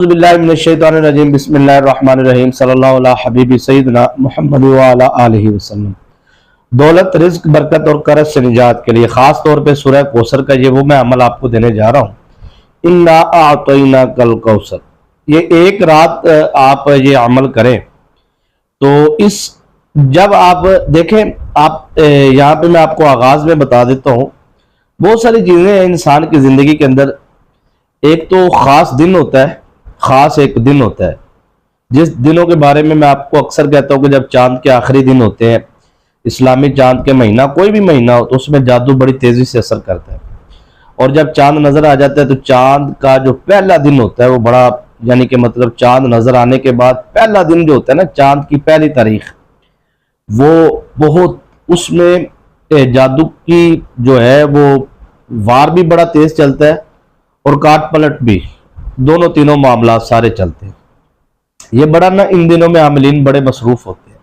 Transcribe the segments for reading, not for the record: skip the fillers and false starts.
باللہ من الشیطان الرجیم بسم اللہ الرحمن الرحیم صلی اللہ علیہ حبیب سیدنا محمد وعلی آلہ وسلم۔ دولت، رزق، برکت اور قرض سے نجات کے لیے خاص طور پہ سورہ کوثر کا یہ وہ میں عمل آپ کو دینے جا رہا ہوں۔ انا اعطیناک الکوثر، یہ ایک رات آپ یہ عمل کریں تو جب آپ دیکھیں یہاں پہ میں آپ کو آغاز میں بتا دیتا ہوں، بہت ساری چیزیں ہیں انسان کی زندگی کے اندر۔ ایک تو خاص دن ہوتا ہے، خاص ایک دن ہوتا ہے جس دنوں کے بارے میں آپ کو اکثر کہتا ہوں کہ جب چاند کے آخری دن ہوتے ہیں، اسلامی چاند کے مہینہ کوئی بھی مہینہ ہو تو اس میں جادو بڑی تیزی سے اثر کرتا ہے، اور جب چاند نظر آ جاتا ہے تو چاند کا جو پہلا دن ہوتا ہے وہ بڑا، یعنی کہ مطلب چاند نظر آنے کے بعد پہلا دن جو ہوتا ہے نا، چاند کی پہلی تاریخ، وہ بہت اس میں جادو کی جو ہے وہ وار بھی بڑا تیز چلتا ہے اور کاٹ پلٹ بھی، دونوں تینوں معاملات سارے چلتے ہیں۔ یہ بڑا نا ان دنوں میں عاملین بڑے مصروف ہوتے ہیں۔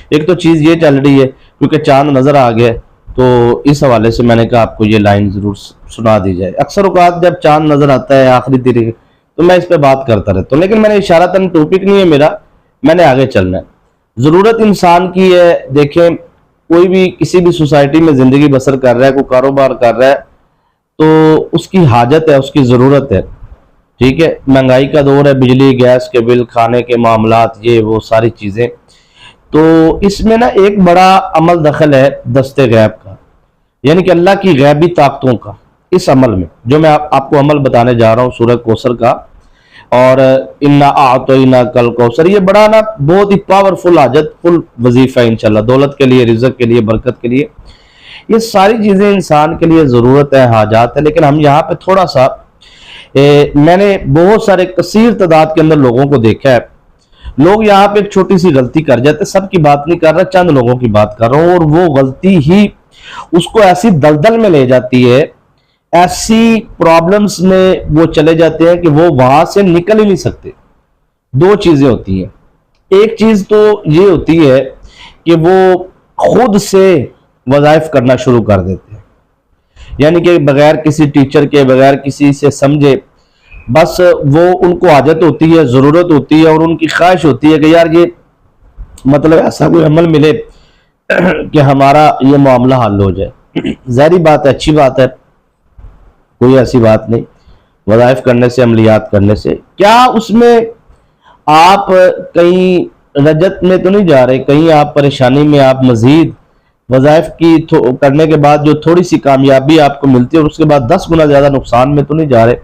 ایک تو چیز یہ چل رہی ہے کیونکہ چاند نظر آ گیا تو اس حوالے سے میں نے کہا آپ کو یہ لائن ضرور سنا دی جائے۔ اکثر اوقات جب چاند نظر آتا ہے آخری تاریخ تو میں اس پہ بات کرتا رہتا ہوں، لیکن میں نے اشارتاً ٹاپک نہیں ہے میرا، میں نے آگے چلنا ہے۔ ضرورت انسان کی ہے، دیکھیں کوئی بھی کسی بھی سوسائٹی میں زندگی بسر کر رہا ہے، کوئی کاروبار کر رہا ہے تو اس کی حاجت ہے، اس کی ضرورت ہے، ٹھیک ہے۔ مہنگائی کا دور ہے، بجلی، گیس کے بل، کھانے کے معاملات، یہ وہ ساری چیزیں، تو اس میں نا ایک بڑا عمل دخل ہے دست غیب کا، یعنی کہ اللہ کی غیبی طاقتوں کا اس عمل میں، جو میں آپ کو عمل بتانے جا رہا ہوں سورہ کوثر کا، اور انا اعطیناک الکوثر، یہ بڑا نا بہت ہی پاورفل حاجت فل وظیفہ ہے انشاءاللہ، دولت کے لیے، رزق کے لیے، برکت کے لیے، یہ ساری چیزیں انسان کے لیے ضرورت ہے، حاجات ہے۔ لیکن ہم یہاں پہ تھوڑا سا میں نے بہت سارے کثیر تعداد کے اندر لوگوں کو دیکھا ہے، لوگ یہاں پہ ایک چھوٹی سی غلطی کر جاتے، سب کی بات نہیں کر رہا، چند لوگوں کی بات کر رہا ہوں، اور وہ غلطی ہی اس کو ایسی دلدل میں لے جاتی ہے، ایسی پرابلمز میں وہ چلے جاتے ہیں کہ وہ وہاں سے نکل ہی نہیں سکتے۔ دو چیزیں ہوتی ہیں، ایک چیز تو یہ ہوتی ہے کہ وہ خود سے وظائف کرنا شروع کر دیتے ہیں، یعنی کہ بغیر کسی ٹیچر کے، بغیر کسی سے سمجھے، بس وہ ان کو حاجت ہوتی ہے، ضرورت ہوتی ہے، اور ان کی خواہش ہوتی ہے کہ یار یہ مطلب ایسا کوئی عمل ملے کہ ہمارا یہ معاملہ حل ہو جائے۔ ظاہری بات ہے، اچھی بات ہے، کوئی ایسی بات نہیں، وظائف کرنے سے، عملیات کرنے سے کیا اس میں آپ کہیں رجت میں تو نہیں جا رہے، کہیں آپ پریشانی میں، آپ مزید وظائف کی کرنے کے بعد جو تھوڑی سی کامیابی آپ کو ملتی ہے اور اس کے بعد 10 گنا زیادہ نقصان میں تو نہیں جا رہے،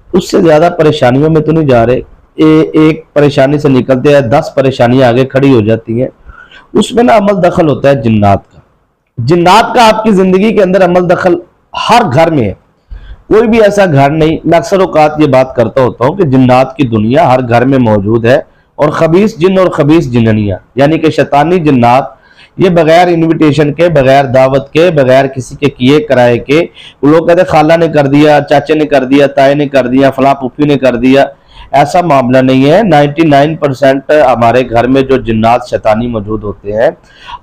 اس سے زیادہ پریشانیوں میں تو نہیں جا رہے، ایک پریشانی سے نکلتے ہیں 10 پریشانیاں آگے کھڑی ہو جاتی ہیں۔ اس میں نا عمل دخل ہوتا ہے جنات کا، جنات کا آپ کی زندگی کے اندر عمل دخل ہر گھر میں ہے، کوئی بھی ایسا گھر نہیں، میں اکثر اوقات یہ بات کرتا ہوتا ہوں کہ جنات کی دنیا ہر گھر میں موجود ہے، اور خبیث جن اور خبیث جننیاں، یعنی کہ شیطانی جنات، یہ بغیر انویٹیشن کے، بغیر دعوت کے، بغیر کسی کے کیے کرائے کے، لوگ کہتے ہیں خالہ نے کر دیا، چاچے نے کر دیا، تائے نے کر دیا، فلاں پھوپھی نے کر دیا، ایسا معاملہ نہیں ہے۔ 99% ہمارے گھر میں جو جنات شیطانی موجود ہوتے ہیں،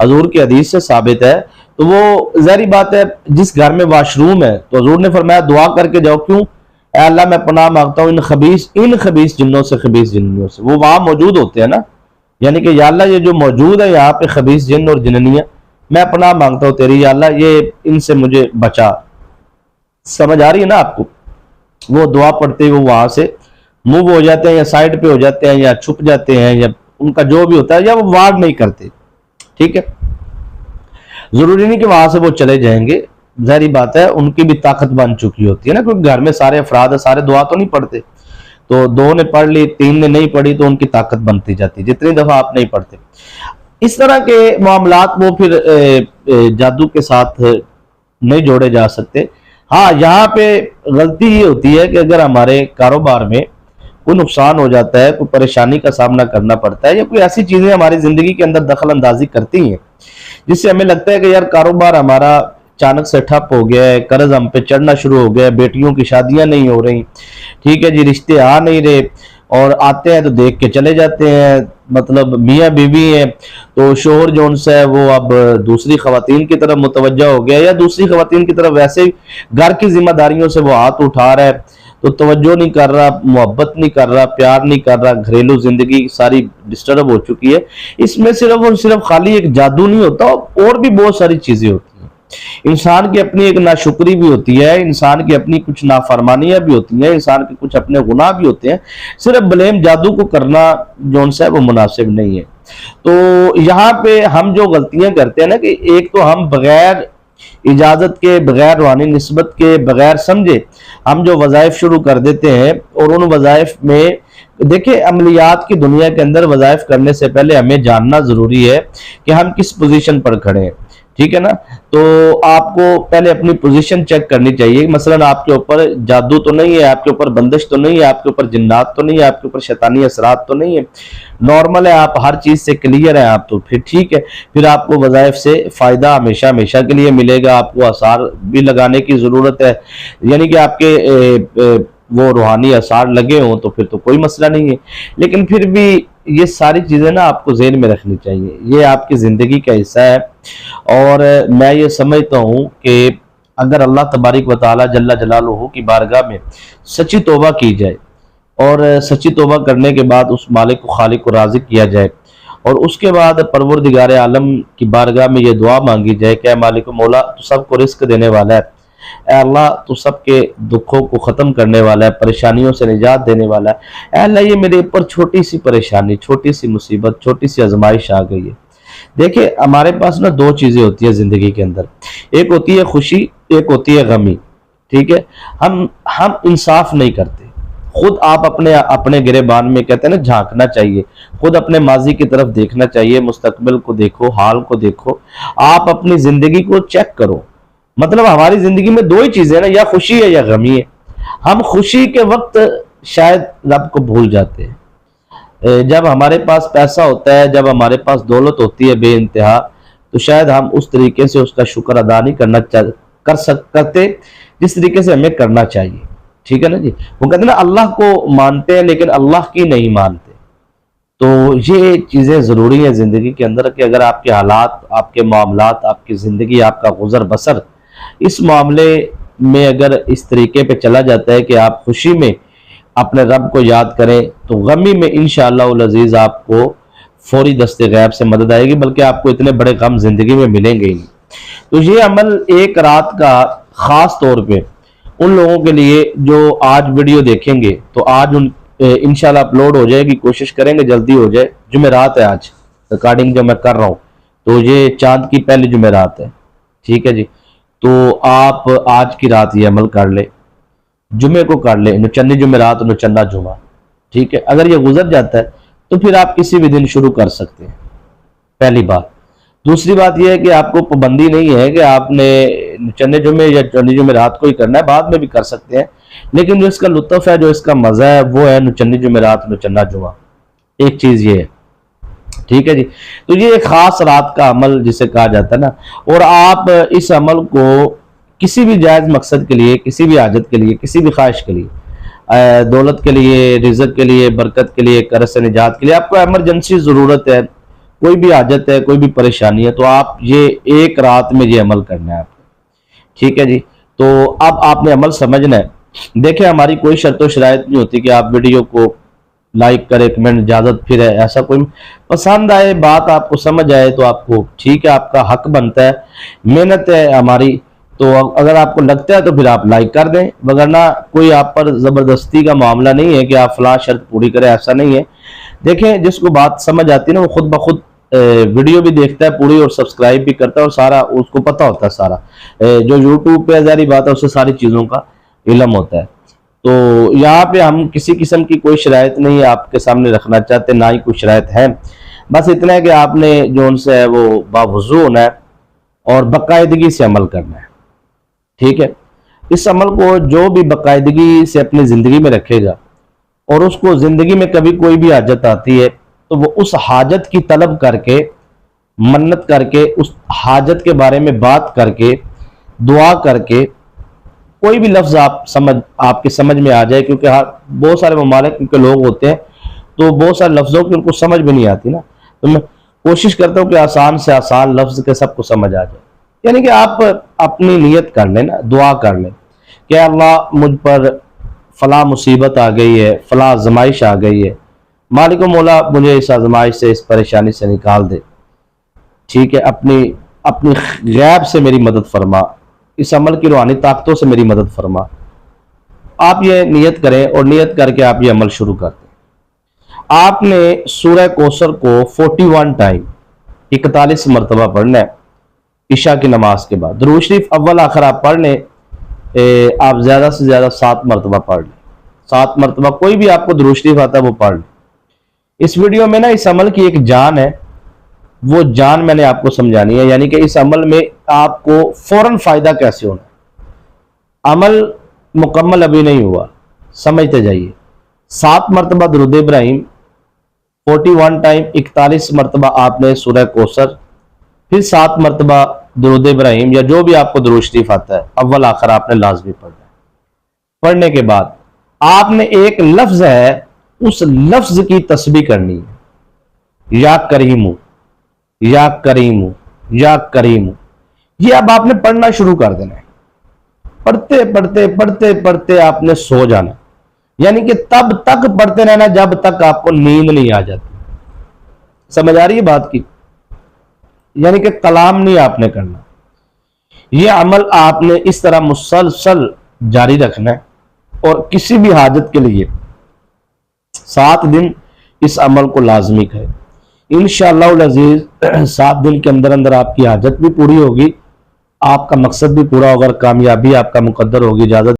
حضور کی حدیث سے ثابت ہے، تو وہ ظاہری بات ہے، جس گھر میں واش روم ہے تو حضور نے فرمایا دعا کر کے جاؤ، کیوں؟ اے اللہ میں پناہ مانگتا ہوں ان خبیث جنوں سے، خبیث جنوں سے، وہ وہاں موجود ہوتے ہیں نا، یعنی کہ یا اللہ یہ جو موجود ہے یہاں پہ خبیث جن اور جننیاں، میں پناہ مانگتا ہوں تیری یا اللہ، یہ ان سے مجھے بچا۔ سمجھ آ رہی ہے نا آپ کو؟ وہ دعا پڑھتے وہ وہاں سے موو ہو جاتے ہیں، یا سائڈ پہ ہو جاتے ہیں، یا چھپ جاتے ہیں، یا ان کا جو بھی ہوتا ہے، یا وہ وارڈ نہیں کرتے، ٹھیک ہے؟ ضروری نہیں کہ وہاں سے وہ چلے جائیں گے، ظاہری بات ہے ان کی بھی طاقت بن چکی ہوتی ہے نا، کیونکہ گھر میں سارے افراد ہیں، سارے دعا تو نہیں پڑھتے، تو 2 نے پڑھ لی، 3 نے نہیں پڑھی، تو ان کی طاقت بنتی جاتی، جتنی دفعہ آپ نہیں پڑھتے۔ اس طرح کے معاملات وہ پھر جادو کے ساتھ نہیں جوڑے جا سکتے۔ ہاں یہاں پہ غلطی یہ ہوتی ہے کہ اگر ہمارے کاروبار میں کوئی نقصان ہو جاتا ہے، کوئی پریشانی کا سامنا کرنا پڑتا ہے، یا کوئی ایسی چیزیں ہماری زندگی کے اندر دخل اندازی کرتی ہیں جس سے ہمیں لگتا ہے کہ یار کاروبار ہمارا اچانک سے ٹھپ ہو گیا ہے، قرض ہم پہ چڑھنا شروع ہو گیا ہے، بیٹیوں کی شادیاں نہیں ہو رہی، ٹھیک ہے جی، رشتے آ نہیں رہے، اور آتے ہیں تو دیکھ کے چلے جاتے ہیں، مطلب میاں بیوی ہیں تو شوہر جو ان سے ہے وہ اب دوسری خواتین کی طرف متوجہ ہو گیا، یا دوسری خواتین کی طرف ویسے ہی گھر کی ذمہ داریوں سے وہ ہاتھ اٹھا رہا ہے، تو توجہ نہیں کر رہا، محبت نہیں کر رہا، پیار نہیں کر رہا، گھریلو زندگی ساری ڈسٹرب ہو چکی ہے۔ اس میں صرف اور صرف خالی ایک جادو نہیں ہوتا، اور بھی بہت ساری چیزیں ہوتی ہیں۔ انسان کی اپنی ایک ناشکری بھی ہوتی ہے، انسان کی اپنی کچھ نافرمانیاں بھی ہوتی ہیں، انسان کے کچھ اپنے گناہ بھی ہوتے ہیں۔ صرف بلیم جادو کو کرنا جو ہے وہ مناسب نہیں ہے۔ تو یہاں پہ ہم جو غلطیاں کرتے ہیں نا، کہ ایک تو ہم بغیر اجازت کے، بغیر روحانی نسبت کے، بغیر سمجھے ہم جو وظائف شروع کر دیتے ہیں، اور ان وظائف میں دیکھیں عملیات کی دنیا کے اندر وظائف کرنے سے پہلے ہمیں جاننا ضروری ہے کہ ہم کس پوزیشن پر کھڑے ہیں، ٹھیک ہے نا۔ تو آپ کو پہلے اپنی پوزیشن چیک کرنی چاہیے، مثلا آپ کے اوپر جادو تو نہیں ہے، آپ کے اوپر بندش تو نہیں ہے، آپ کے اوپر جنات تو نہیں ہے، آپ کے اوپر شیطانی اثرات تو نہیں ہے، نارمل ہے، آپ ہر چیز سے کلیئر ہیں آپ، تو پھر ٹھیک ہے، پھر آپ کو وظائف سے فائدہ ہمیشہ ہمیشہ کے لیے ملے گا۔ آپ کو آثار بھی لگانے کی ضرورت ہے، یعنی کہ آپ کے وہ روحانی آثار لگے ہوں تو پھر تو کوئی مسئلہ نہیں ہے، لیکن پھر بھی یہ ساری چیزیں نا آپ کو ذہن میں رکھنی چاہیے، یہ آپ کی زندگی کا حصہ ہے۔ اور میں یہ سمجھتا ہوں کہ اگر اللہ تبارک و تعالی جل جلالہ کی بارگاہ میں سچی توبہ کی جائے، اور سچی توبہ کرنے کے بعد اس مالک و خالق کو راضی کیا جائے، اور اس کے بعد پروردگار عالم کی بارگاہ میں یہ دعا مانگی جائے کہ اے مالک و مولا، تو سب کو رزق دینے والا ہے، اے اللہ تو سب کے دکھوں کو ختم کرنے والا ہے، پریشانیوں سے نجات دینے والا ہے، اے اللہ یہ میرے اوپر چھوٹی سی پریشانی، چھوٹی سی مصیبت، چھوٹی سی آزمائش آ گئی ہے۔ دیکھیں ہمارے پاس نا دو چیزیں ہوتی ہیں زندگی کے اندر، ایک ہوتی ہے خوشی، ایک ہوتی ہے غمی، ٹھیک ہے۔ ہم انصاف نہیں کرتے، خود آپ اپنے گریبان میں کہتے ہیں نا جھانکنا چاہیے، خود اپنے ماضی کی طرف دیکھنا چاہیے، مستقبل کو دیکھو، حال کو دیکھو، آپ اپنی زندگی کو چیک کرو۔ مطلب ہماری زندگی میں دو ہی چیزیں نا، یا خوشی ہے یا غمی ہے۔ ہم خوشی کے وقت شاید رب کو بھول جاتے ہیں، جب ہمارے پاس پیسہ ہوتا ہے، جب ہمارے پاس دولت ہوتی ہے بے انتہا، تو شاید ہم اس طریقے سے اس کا شکر ادا نہیں کرتے جس طریقے سے ہمیں کرنا چاہیے، ٹھیک ہے نا جی۔ وہ کہتے ہیں نا اللہ کو مانتے ہیں لیکن اللہ کی نہیں مانتے۔ تو یہ چیزیں ضروری ہیں زندگی کے اندر، کہ اگر آپ کے حالات، آپ کے معاملات، آپ کی زندگی، آپ کا گزر بسر اس معاملے میں اگر اس طریقے پہ چلا جاتا ہے کہ آپ خوشی میں اپنے رب کو یاد کریں، تو غمی میں انشاءاللہ العزیز آپ کو فوری دست غیب سے مدد آئے گی، بلکہ آپ کو اتنے بڑے غم زندگی میں ملیں گے ہی نہیں۔ تو یہ عمل ایک رات کا خاص طور پہ ان لوگوں کے لیے جو آج ویڈیو دیکھیں گے، تو آج انشاءاللہ اپلوڈ ہو جائے گی، کوشش کریں گے جلدی ہو جائے، جمعرات ہے آج ریکارڈنگ جو میں کر رہا ہوں، تو یہ چاند کی پہلی جمعرات ہے، ٹھیک ہے جی۔ تو آپ آج کی رات یہ عمل کر لیں، جمعے کو کر لیں، نچنی جمعرات، نچنا جمعہ، ٹھیک ہے۔ اگر یہ گزر جاتا ہے تو پھر آپ کسی بھی دن شروع کر سکتے ہیں، پہلی بات۔ دوسری بات یہ ہے کہ آپ کو پابندی نہیں ہے کہ آپ نے نچنے جمعے یا چنی جمعرات کو ہی کرنا ہے، بعد میں بھی کر سکتے ہیں، لیکن جو اس کا لطف ہے، جو اس کا مزہ ہے، وہ ہے نچنی جمعرات، نچنا جمعہ، ایک چیز یہ ہے، ٹھیک ہے جی۔ تو یہ ایک خاص رات کا عمل جسے کہا جاتا ہے نا، اور آپ اس عمل کو کسی بھی جائز مقصد کے لیے، کسی بھی حاجت کے لیے، کسی بھی خواہش کے لیے، دولت کے لیے، رزق کے لیے، برکت کے لیے، قرض سے نجات کے لیے، آپ کو ایمرجنسی ضرورت ہے، کوئی بھی حاجت ہے، کوئی بھی پریشانی ہے، تو آپ یہ ایک رات میں یہ عمل کرنا ہے آپ کو، ٹھیک ہے جی۔ تو اب آپ نے عمل سمجھنا ہے۔ دیکھیں ہماری کوئی شرط و شرائط نہیں ہوتی کہ آپ ویڈیو کو لائک کرے، کمنٹ، اجازت پھر ہے، ایسا کوئی پسند آئے، بات آپ کو سمجھ آئے تو آپ کو ٹھیک ہے، آپ کا حق بنتا ہے، محنت ہے ہماری، تو اگر آپ کو لگتا ہے تو پھر آپ لائک کر دیں، وگرنہ کوئی آپ پر زبردستی کا معاملہ نہیں ہے کہ آپ فلاں شرط پوری کریں، ایسا نہیں ہے۔ دیکھیں جس کو بات سمجھ آتی ہے نا، وہ خود بخود ویڈیو بھی دیکھتا ہے پوری، اور سبسکرائب بھی کرتا ہے، اور سارا اس کو پتہ ہوتا ہے، سارا جو یوٹیوب پہ ظاہری بات ہے اسے ساری چیزوں کا علم ہوتا ہے۔ تو یہاں پہ ہم کسی قسم کی کوئی شرائط نہیں آپ کے سامنے رکھنا چاہتے، نہ ہی کوئی شرائط ہے، بس اتنا ہے کہ آپ نے جو ان سے ہے وہ باوضو ہونا ہے اور باقاعدگی سے عمل کرنا ہے، ٹھیک ہے۔ اس عمل کو جو بھی باقاعدگی سے اپنی زندگی میں رکھے گا، اور اس کو زندگی میں کبھی کوئی بھی حاجت آتی ہے تو وہ اس حاجت کی طلب کر کے، منت کر کے، اس حاجت کے بارے میں بات کر کے، دعا کر کے، کوئی بھی لفظ آپ کے سمجھ میں آ جائے، کیونکہ بہت سارے ممالک کے لوگ ہوتے ہیں تو بہت سارے لفظوں کی ان کو سمجھ بھی نہیں آتی نا، تو میں کوشش کرتا ہوں کہ آسان سے آسان لفظ کے سب کو سمجھ آ جائے، یعنی کہ آپ اپنی نیت کر لیں نا، دعا کر لیں کہ اللہ مجھ پر فلاں مصیبت آ گئی ہے، فلاں آزمائش آ گئی ہے، مالک و مولا مجھے اس آزمائش سے، اس پریشانی سے نکال دے، ٹھیک ہے، اپنی غیب سے میری مدد فرما، اس عمل کی روحانی طاقتوں سے میری مدد فرما. آپ یہ نیت کریں اور نیت کر کے آپ یہ عمل شروع کر دیں. آپ نے سورہ کوثر کو 41 ٹائم 41 مرتبہ پڑھنا ہے عشاء کی نماز کے بعد. درود شریف اول آخر آپ پڑھ لیں، آپ زیادہ سے زیادہ 7 مرتبہ پڑھ لیں. 7 مرتبہ کوئی بھی آپ کو درود شریف آتا ہے وہ پڑھ لیں. اس ویڈیو میں نا اس عمل کی ایک جان ہے، وہ جان میں نے آپ کو سمجھانی ہے، یعنی کہ اس عمل میں آپ کو فوراً فائدہ کیسے ہونا. عمل مکمل ابھی نہیں ہوا، سمجھتے جائیے. 7 مرتبہ درود ابراہیم، 41 ٹائم 41 مرتبہ آپ نے سورہ کوثر، پھر 7 مرتبہ درود ابراہیم یا جو بھی آپ کو درود شریف آتا ہے اول آخر آپ نے لازمی پڑھنا ہے. پڑھنے کے بعد آپ نے ایک لفظ ہے، اس لفظ کی تسبیح کرنی ہے، یا کریمو یا کریمو یا کریمو. یہ اب آپ نے پڑھنا شروع کر دینا ہے. پڑھتے پڑھتے پڑھتے پڑھتے آپ نے سو جانا، یعنی کہ تب تک پڑھتے رہنا جب تک آپ کو نیند نہیں آ جاتی. سمجھ آ رہی ہے بات کی؟ یعنی کہ کلام نہیں آپ نے کرنا. یہ عمل آپ نے اس طرح مسلسل جاری رکھنا ہے، اور کسی بھی حاجت کے لیے 7 دن اس عمل کو لازمی کریں. انشاءاللہ العزیز 7 دن کے اندر اندر آپ کی حاجت بھی پوری ہوگی، آپ کا مقصد بھی پورا ہوگا، کامیابی آپ کا مقدر ہوگی. اجازت